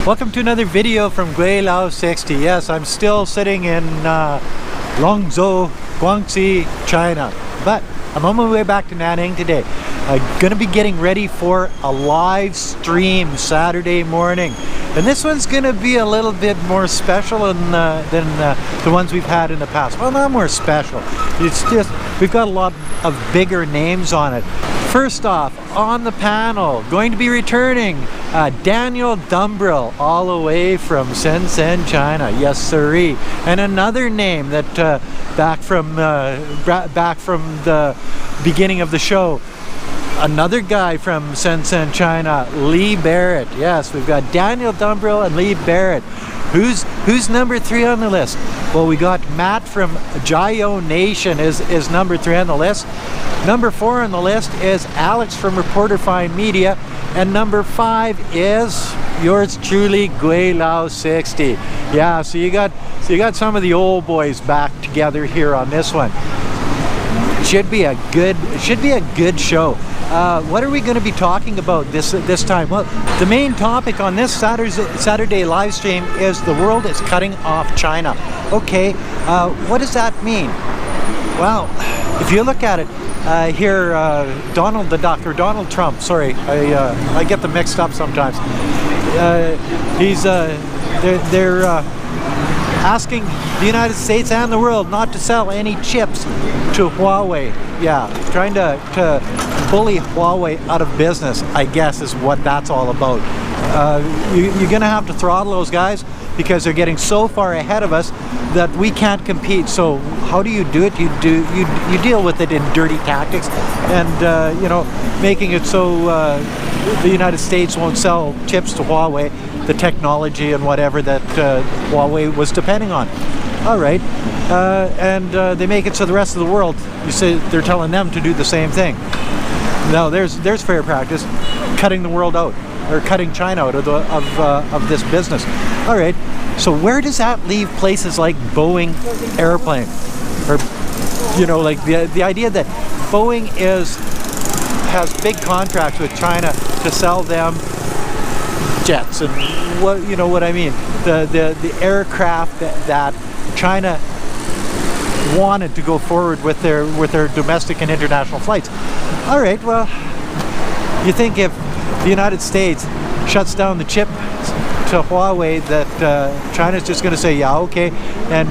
Welcome to another video from Gweilo 60. Yes, I'm still sitting in Guangzhou, Guangxi, China. But I'm on my way back to Nanning today. I'm going to be getting ready for a live stream Saturday morning. And this one's going to be a little bit more special than the ones we've had in the past. Well, not more special. It's just, we've got a lot of bigger names on it. First off, on the panel, going to be returning Daniel Dumbril, all the way from Shenzhen, China. Yes, sirree. And another name that back from the beginning of the show, another guy from Shenzhen, China, Lee Barrett. Yes, we've got Daniel Dumbril and Lee Barrett. Who's number 3 on the list? Well, we got Matt from Jayoe Nation is number 3 on the list. Number 4 on the list is Alex from Reporterfy Media, and number 5 is yours truly, Gweilo 60. Yeah, so you got some of the old boys back together here on this one. Should be a good show. What are we going to be talking about this time? Well, the main topic on this Saturday live stream is the world is cutting off China. Okay, what does that mean? Well, if you look at it here, Donald Trump. Sorry, I get them mixed up sometimes. They're asking the United States and the world not to sell any chips to Huawei. Yeah, trying to bully Huawei out of business, I guess, is what that's all about. You're gonna have to throttle those guys because they're getting so far ahead of us that we can't compete. So how do you do it? You deal with it in dirty tactics, and you know, making it so the United States won't sell chips to Huawei, the technology and whatever that Huawei was depending on. All right, and they make it so the rest of the world, you say they're telling them to do the same thing. Now there's fair practice, cutting the world out, or cutting China out of this business. All right, so where does that leave places like Boeing airplane, or you know, like the idea that Boeing has big contracts with China to sell them jets, and what, you know what I mean, the aircraft that China wanted to go forward with their domestic and international flights. All right, well, you think if the United States shuts down the chip to Huawei, that China's just going to say, yeah, okay, and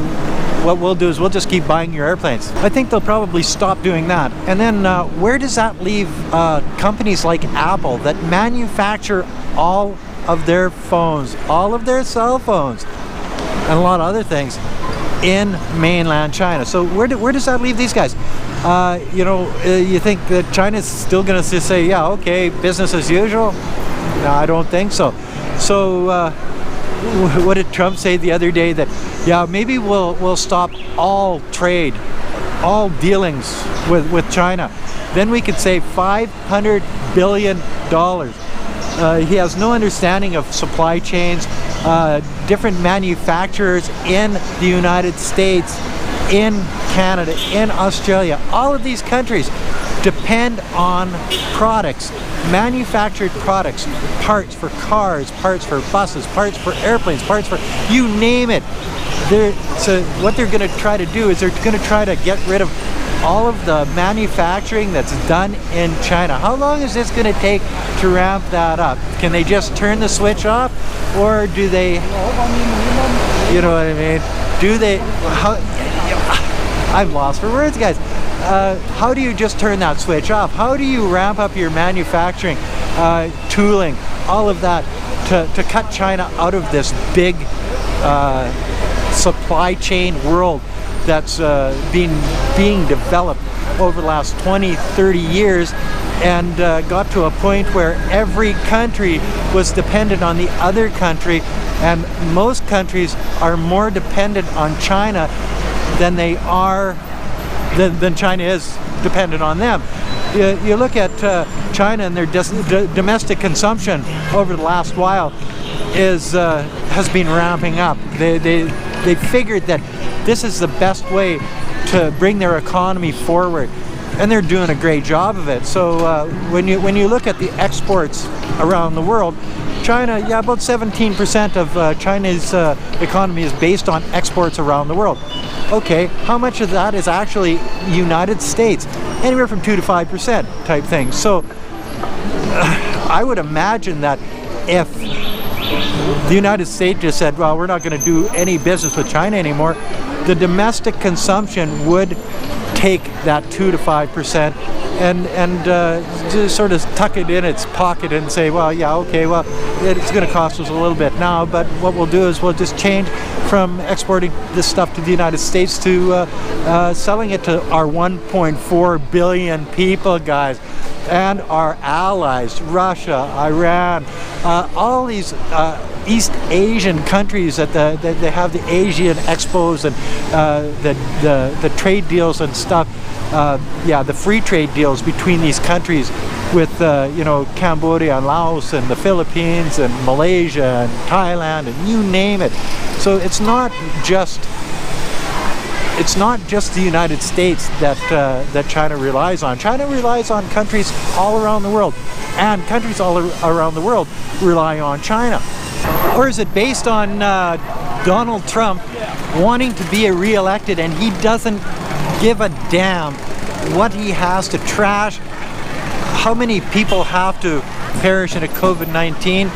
what we'll do is we'll just keep buying your airplanes. I think they'll probably stop doing that. And then where does that leave companies like Apple that manufacture all of their phones, all of their cell phones, and a lot of other things in mainland China? So where does that leave these guys? You know, you think that China's still going to say, yeah, okay, business as usual? No, I don't think so. So what did Trump say the other day? That, yeah, maybe we'll stop all trade, all dealings with China. Then we could save $500 billion. He has no understanding of supply chains, different manufacturers in the United States, in Canada, in Australia. All of these countries depend on products, manufactured products, parts for cars, parts for buses, parts for airplanes, parts for you name it. So what they're going to try to do is they're going to try to get rid of all of the manufacturing that's done in China. How long is this going to take to ramp that up? Can they just turn the switch off, or do they, you know what I mean? Do they, I'm lost for words, guys. How do you just turn that switch off? How do you ramp up your manufacturing, tooling, all of that to cut China out of this big supply chain world that's being developed over the last 20, 30 years, and got to a point where every country was dependent on the other country, and most countries are more dependent on China than China is dependent on them. You look at China, and their domestic consumption over the last while has been ramping up. They figured that this is the best way to bring their economy forward, and they're doing a great job of it. So when you look at the exports around the world, China, yeah, about 17% of China's economy is based on exports around the world. Okay, how much of that is actually United States? Anywhere from 2 to 5% type thing. So I would imagine that if the United States just said, well, we're not going to do any business with China anymore, the domestic consumption would take that 2 to 5% and just sort of tuck it in its pocket and say, well, yeah, okay, well, it's going to cost us a little bit now, but what we'll do is we'll just change from exporting this stuff to the United States to selling it to our 1.4 billion people, guys, and our allies, Russia, Iran, all these East Asian countries that they have the Asian expos and the trade deals and stuff. Yeah, the free trade deals between these countries with you know, Cambodia and Laos and the Philippines and Malaysia and Thailand and you name it. So it's not just the United States that China relies on. China relies on countries all around the world, and countries all around the world rely on China. Or is it based on Donald Trump wanting to be re-elected and he doesn't give a damn what he has to trash, how many people have to perish in a COVID-19,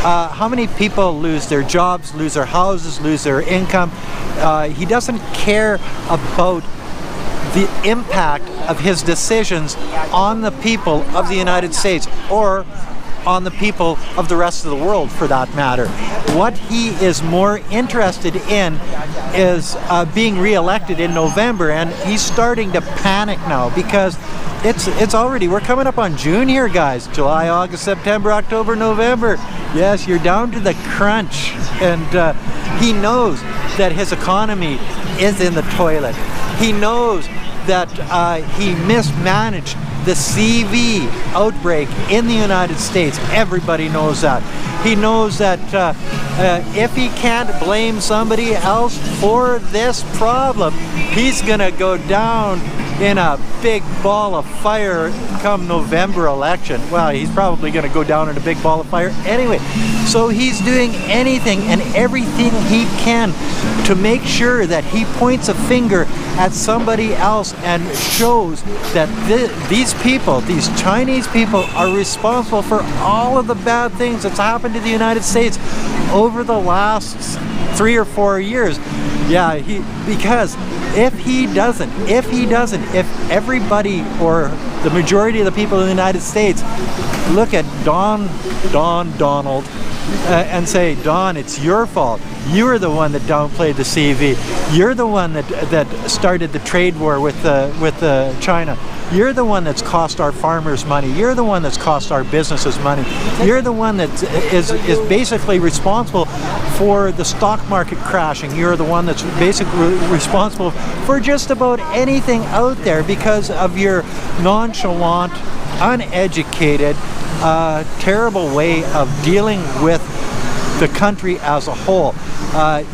how many people lose their jobs, lose their houses, lose their income. He doesn't care about the impact of his decisions on the people of the United States or on the people of the rest of the world, for that matter. What he is more interested in is being re-elected in November, and he's starting to panic now because it's already, we're coming up on June here, guys. July, August, September, October, November. Yes, you're down to the crunch, and he knows that his economy is in the toilet. He knows that he mismanaged the CV outbreak in the United States. Everybody knows that. He knows that if he can't blame somebody else for this problem, he's gonna go down in a big ball of fire come November election. Well, he's probably gonna go down in a big ball of fire anyway. So he's doing anything and everything he can to make sure that he points a finger at somebody else and shows that these people, these Chinese people, are responsible for all of the bad things that's happened to the United States over the last 3 or 4 years. Yeah, because if everybody or the majority of the people in the United States look at Donald and say, Don, it's your fault. You're the one that downplayed the CV. You're the one that started the trade war with China. You're the one that's cost our farmers money. You're the one that's cost our businesses money. You're the one that is basically responsible for the stock market crashing. You're the one that's basically responsible for just about anything out there because of your nonchalant, uneducated, terrible way of dealing with the country as a whole.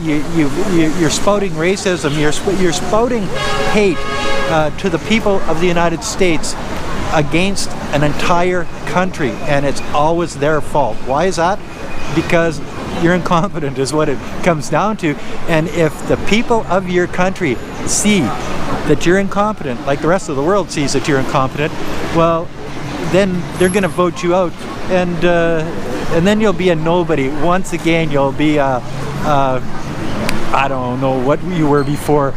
You're spouting racism. You're spouting hate to the people of the United States against an entire country, and it's always their fault. Why is that? Because you're incompetent is what it comes down to. And if the people of your country see that you're incompetent, like the rest of the world sees that you're incompetent, well, then they're going to vote you out, and then you'll be a nobody. Once again, you'll be I don't know what you were before,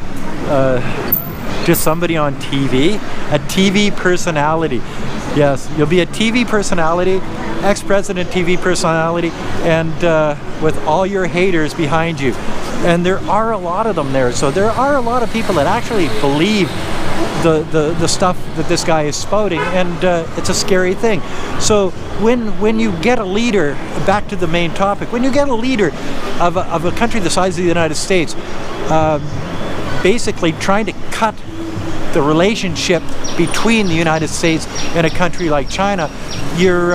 just somebody on TV, a TV personality. Yes, you'll be a TV personality, ex-president TV personality, and with all your haters behind you. And there are a lot of them there. So there are a lot of people that actually believe the stuff that this guy is spouting, and it's a scary thing. So when you get a leader, back to the main topic, when you get a leader of a country the size of the United States, basically trying to cut the relationship between the United States and a country like China, you're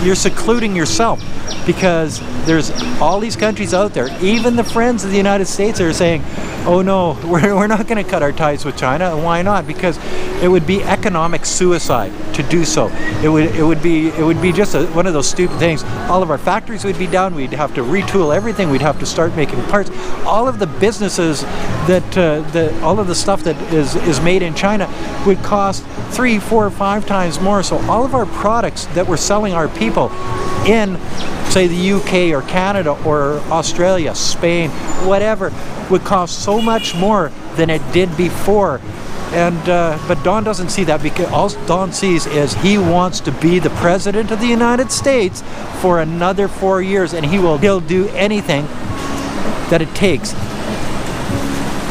you're secluding yourself, because there's all these countries out there, even the friends of the United States, are saying, oh no, we're not going to cut our ties with China. And why not? Because it would be economic suicide to do so. It would be just one of those stupid things. All of our factories would be down. We'd have to retool everything. We'd have to start making parts. All of the businesses that all of the stuff that is made in China would cost 3, 4, 5 times more. So all of our products that we're selling our people in, say, the UK or Canada or Australia, Spain, whatever, would cost so much more than it did before. And but Don doesn't see that, because all Don sees is he wants to be the president of the United States for another 4 years, and he'll do anything that it takes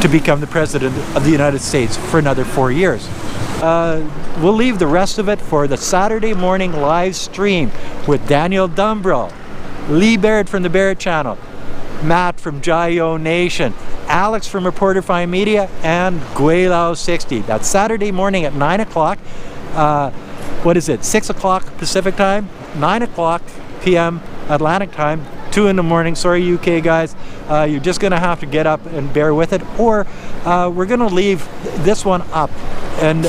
to become the president of the United States for another 4 years. We'll leave the rest of it for the Saturday morning live stream with Daniel Dumbril, Lee Barrett from the Barrett channel, Matt from Jayoe Nation, Alex from Reporterfy Media and Gweilo 60. That's Saturday morning at 9 o'clock. What is it? 6 o'clock Pacific time, 9 o'clock p.m. Atlantic time, 2 in the morning. Sorry, UK guys. You're just going to have to get up and bear with it, or we're going to leave this one up and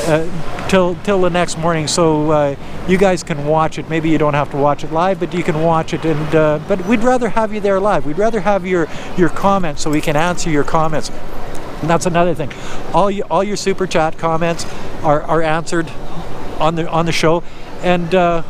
till the next morning, so you guys can watch it. Maybe you don't have to watch it live, but you can watch it. And but we'd rather have you there live. We'd rather have your comments, so we can answer your comments. And that's another thing. All your super chat comments are answered on the show, and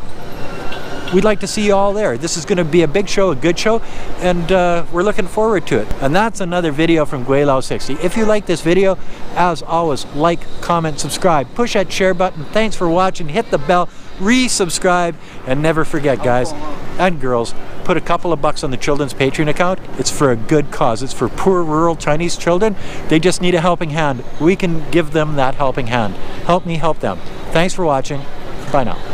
we'd like to see you all there. This is going to be a big show, a good show, and we're looking forward to it. And that's another video from Gweilo 60. If you like this video, as always, like, comment, subscribe, push that share button. Thanks for watching. Hit the bell, resubscribe, and never forget, guys and girls, put a couple of bucks on the children's Patreon account. It's for a good cause. It's for poor rural Chinese children. They just need a helping hand. We can give them that helping hand. Help me help them. Thanks for watching. Bye now.